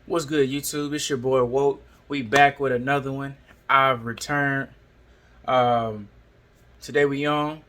What's good, YouTube? It's your boy Woke. We back with another one. I've returned. Um, Today we on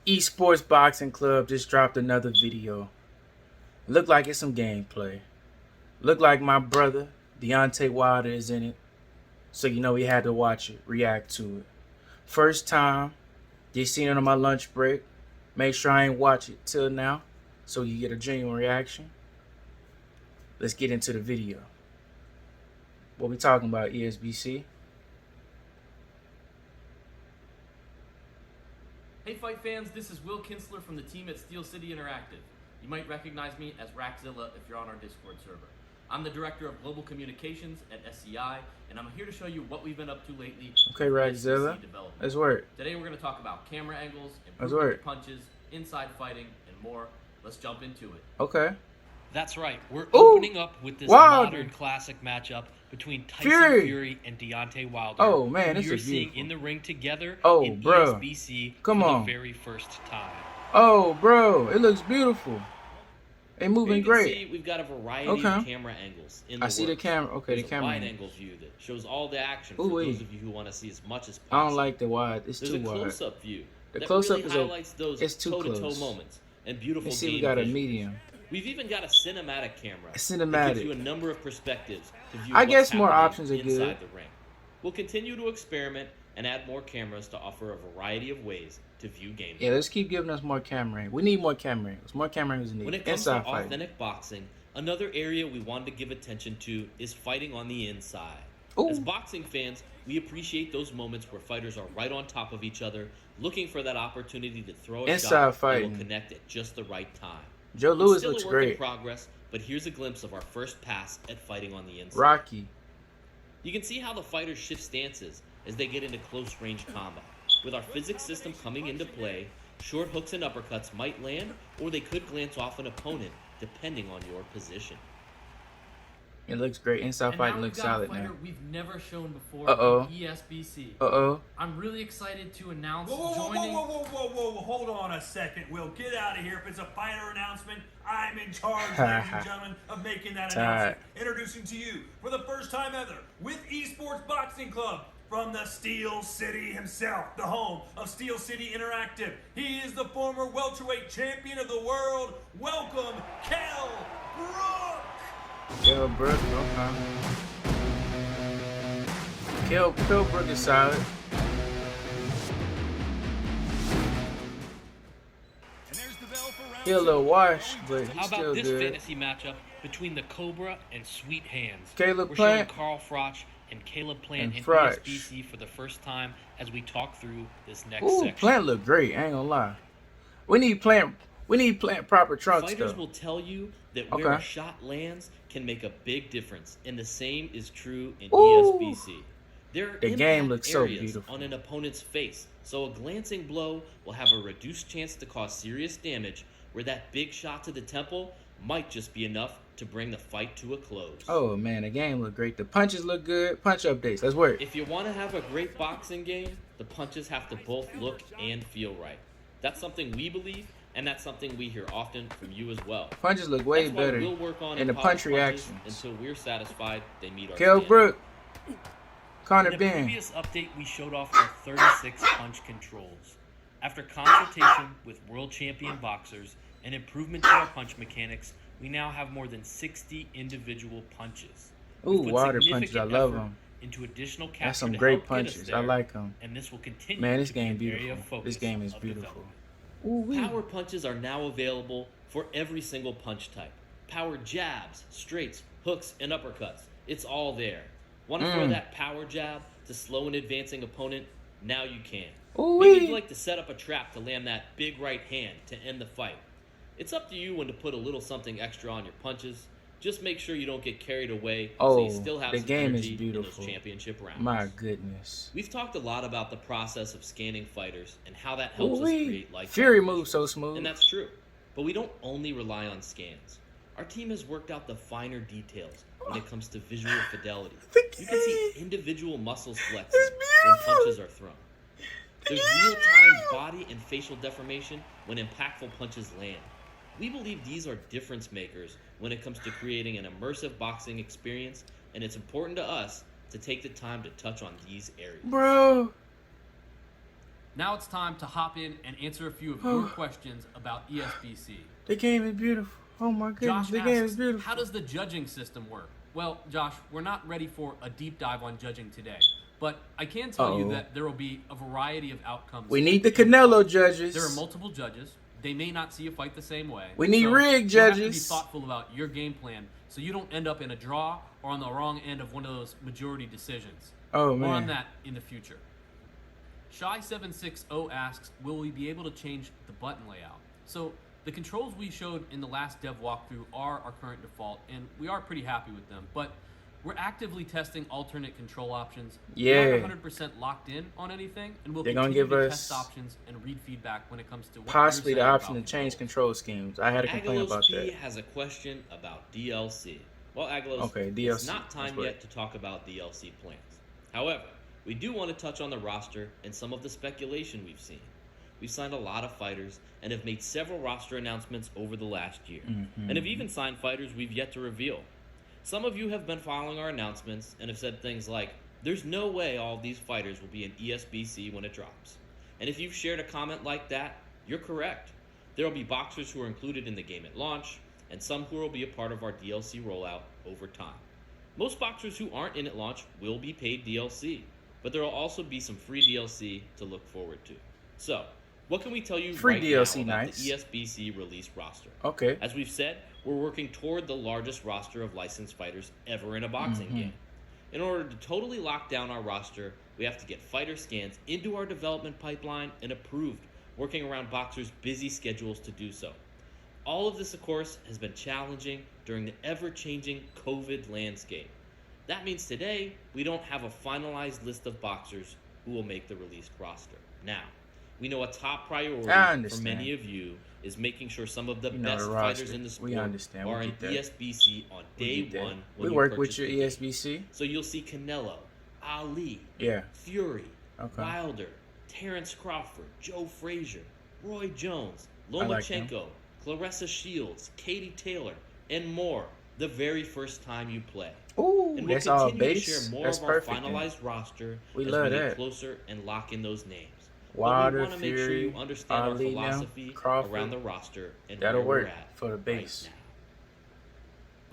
ESports Boxing Club just dropped another video. Look like it's some gameplay. Look like my brother Deontay Wilder is in it, so you know we had to watch it, react to it. First time, just seen it on my lunch break. Make sure I ain't watch it till now, so you get a genuine reaction. Let's get into the video. What we talking about, ESBC? Hey Fight fans, this is Will Kinsler from the team at Steel City Interactive. You might recognize me as Rackzilla if you're on our Discord server. I'm the Director of Global Communications at SCI, and I'm here to show you what we've been up to lately. Okay, Rackzilla. Let's work. Today we're going to talk about camera angles, improvement to punches, inside fighting, and more. Let's jump into it. Okay. That's right. We're opening up with this modern classic matchup between Tyson Fury and Deontay Wilder. Oh man, this you're is seeing in the ring together in bro. ESBC Come for on. the very first time. Oh, bro, it looks beautiful. They moving great. See, we've got a variety of camera angles in the see the camera. Okay, There's the camera. A wide angle view that shows all the action for those of you who want to see as much as possible. I don't like the wide. It's There's too wide. There's a close-up view. The close-up really is highlights those it's too toe-to-toe close. moments and beautiful Let's see, game we got visuals. a medium. We've even got a cinematic camera. A cinematic. That gives you a number of perspectives to view I guess what's more happening options are inside good. the ring. We'll continue to experiment and add more cameras to offer a variety of ways to view games. Yeah, let's keep giving us more camera angles. We need more camera angles. More camera angles needed. When it comes to authentic boxing, another area we wanted to give attention to is fighting on the inside. Ooh. As boxing fans, we appreciate those moments where fighters are right on top of each other, looking for that opportunity to throw a shot that will connect at just the right time. Joe Louis still looks a work great. In progress, but here's a glimpse of our first pass at fighting on the inside. Rocky. You can see how the fighters shift stances as they get into close-range combat. With our physics system coming into play, short hooks and uppercuts might land, or they could glance off an opponent, depending on your position. It looks great. Inside fighting looks solid now. We've never shown before in ESBC. I'm really excited to announce joining. Whoa! Hold on a second, Will. Get out of here. If it's a fighter announcement, I'm in charge, ladies and gentlemen, of making that announcement. Introducing to you, for the first time ever, with ESports Boxing Club, from the Steel City himself, the home of Steel City Interactive. He is the former welterweight champion of the world. Welcome, Kell Brook! Kell Brook, okay. Kell Brook is solid. He a little washed, but he's still good. How about this fantasy matchup between the Cobra and Sweet Hands? Caleb We're Plant. showing Carl Froch and Caleb Plant in Froch. ESBC for the first time as we talk through this next section. Plant look great. I ain't gonna lie. We need Plant proper trunks. Fighters will tell you that where a shot lands can make a big difference, and the same is true in ESBC. The game looks so beautiful on an opponent's face, so a glancing blow will have a reduced chance to cause serious damage, where that big shot to the temple might just be enough to bring the fight to a close. Oh man, the game look great. The punches look good. Punch updates. Let's work. If you want to have a great boxing game, the punches have to both look and feel right. That's something we believe, and that's something we hear often from you as well. Punches look way better. We'll work on and the punch reactions until we're satisfied they meet our Kell Brook. In the previous update, we showed off our 36 punch controls. After consultation with world champion boxers and improvement to our punch mechanics, we now have more than 60 individual punches. Ooh, water punches, I love them. Into additional capture. That's some great punches. I like them. And this will continue. Man, this game beautiful. This game is beautiful. Power punches are now available for every single punch type. Power jabs, straights, hooks, and uppercuts. It's all there. Want to throw that power jab to slow an advancing opponent? Now you can. Maybe you'd like to set up a trap to land that big right hand to end the fight. It's up to you when to put a little something extra on your punches. Just make sure you don't get carried away so you still have some energy in those championship rounds. My goodness. We've talked a lot about the process of scanning fighters and how that helps us create life. Fury moves so smooth. And that's true. But we don't only rely on scans. Our team has worked out the finer details when it comes to visual fidelity. You can see individual muscles flexing when punches are thrown. There's real-time body and facial deformation when impactful punches land. We believe these are difference makers when it comes to creating an immersive boxing experience, and it's important to us to take the time to touch on these areas. Bro. Now it's time to hop in and answer a few of your questions about ESBC. The game is beautiful. Oh my goodness, Josh the game is asks, beautiful. how does the judging system work? Well, Josh, we're not ready for a deep dive on judging today, but I can tell you that there will be a variety of outcomes. We need the Canelo judges. There are multiple judges. They may not see a fight the same way. We need rigged judges. You have to be thoughtful about your game plan so you don't end up in a draw or on the wrong end of one of those majority decisions. Oh, man. More on that in the future. Shy760 asks, will we be able to change the button layout? So the controls we showed in the last dev walkthrough are our current default, and we are pretty happy with them, but we're actively testing alternate control options. Yeah. We're not 100% locked in on anything, and we'll continue to test options and read feedback when it comes to what possibly the option to controls. change control schemes. I had a complaint about P that. has a question about DLC. Well, Agalos, okay, DLC. It's not time yet to talk about DLC plans. However, we do want to touch on the roster and some of the speculation we've seen. We've signed a lot of fighters and have made several roster announcements over the last year, and have even signed fighters we've yet to reveal. Some of you have been following our announcements and have said things like, there's no way all these fighters will be in ESBC when it drops. And if you've shared a comment like that, you're correct. There will be boxers who are included in the game at launch, and some who will be a part of our DLC rollout over time. Most boxers who aren't in at launch will be paid DLC, but there will also be some free DLC to look forward to. So, what can we tell you free right DLC, now about nice. the ESBC release roster? Okay. As we've said, we're working toward the largest roster of licensed fighters ever in a boxing game. In order to totally lock down our roster, we have to get fighter scans into our development pipeline and approved, working around boxers' busy schedules to do so. All of this, of course, has been challenging during the ever-changing COVID landscape. That means today, we don't have a finalized list of boxers who will make the released roster. Now, we know a top priority for many of you is making sure some of the best fighters in the sport are in ESBC on day one. We work with your ESBC. So you'll see Canelo, Ali, Fury, Wilder, Terrence Crawford, Joe Frazier, Roy Jones, Lomachenko, Claressa Shields, Katie Taylor, and more the very first time you play. Ooh, and we'll that's all continue base. to share more That's of our perfect, finalized roster we as love we that. get closer and lock in those names. Wilder, but we want to make sure Fury, you understand Ali our philosophy Crawford, around the roster and that'll where work we're at for the base. right now.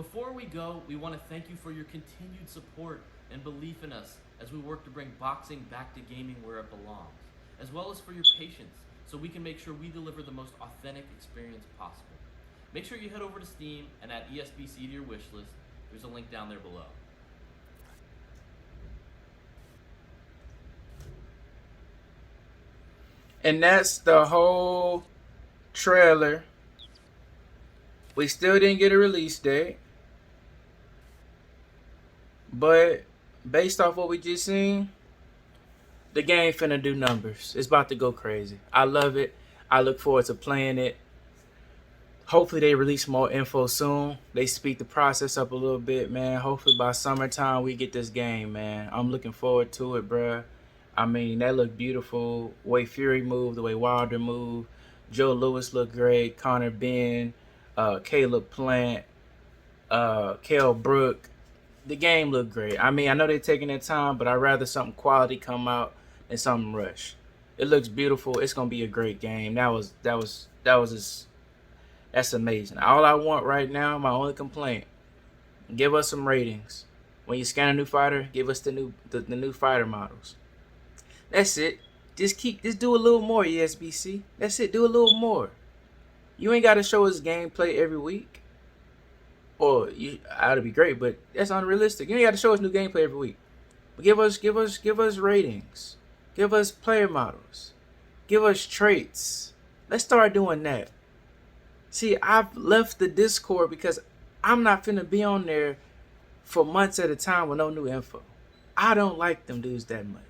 Before we go, we want to thank you for your continued support and belief in us as we work to bring boxing back to gaming where it belongs, as well as for your patience so we can make sure we deliver the most authentic experience possible. Make sure you head over to Steam and add ESBC to your wish list. There's a link down there below. And that's the whole trailer. We still didn't get a release date. But based off what we just seen, the game finna do numbers. It's about to go crazy. I love it. I look forward to playing it. Hopefully they release more info soon. They speed the process up a little bit, man. Hopefully by summertime we get this game, man. I'm looking forward to it, bruh. I mean, that looked beautiful. The way Fury moved, the way Wilder moved. Joe Lewis looked great. Connor Ben, Caleb Plant, Kell Brook. The game looked great. I mean, I know they're taking their time, but I'd rather something quality come out than something rush. It looks beautiful. It's gonna be a great game. That's amazing. All I want right now, my only complaint, give us some ratings. When you scan a new fighter, give us the new fighter models. That's it. Just do a little more, ESBC. That's it. Do a little more. You ain't got to show us gameplay every week. Or that'd be great, but that's unrealistic. You ain't got to show us new gameplay every week. But give us ratings. Give us player models. Give us traits. Let's start doing that. See, I've left the Discord because I'm not finna be on there for months at a time with no new info. I don't like them dudes that much.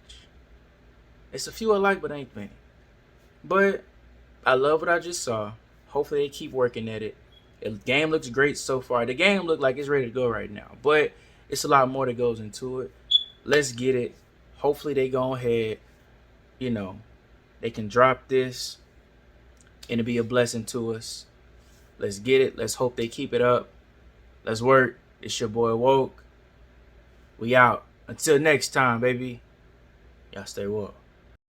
It's a few I like, but ain't many. But I love what I just saw. Hopefully they keep working at it. The game looks great so far. The game looks like it's ready to go right now. But it's a lot more that goes into it. Let's get it. Hopefully they go ahead. They can drop this. And it'll be a blessing to us. Let's get it. Let's hope they keep it up. Let's work. It's your boy Woke. We out. Until next time, baby. Y'all stay woke.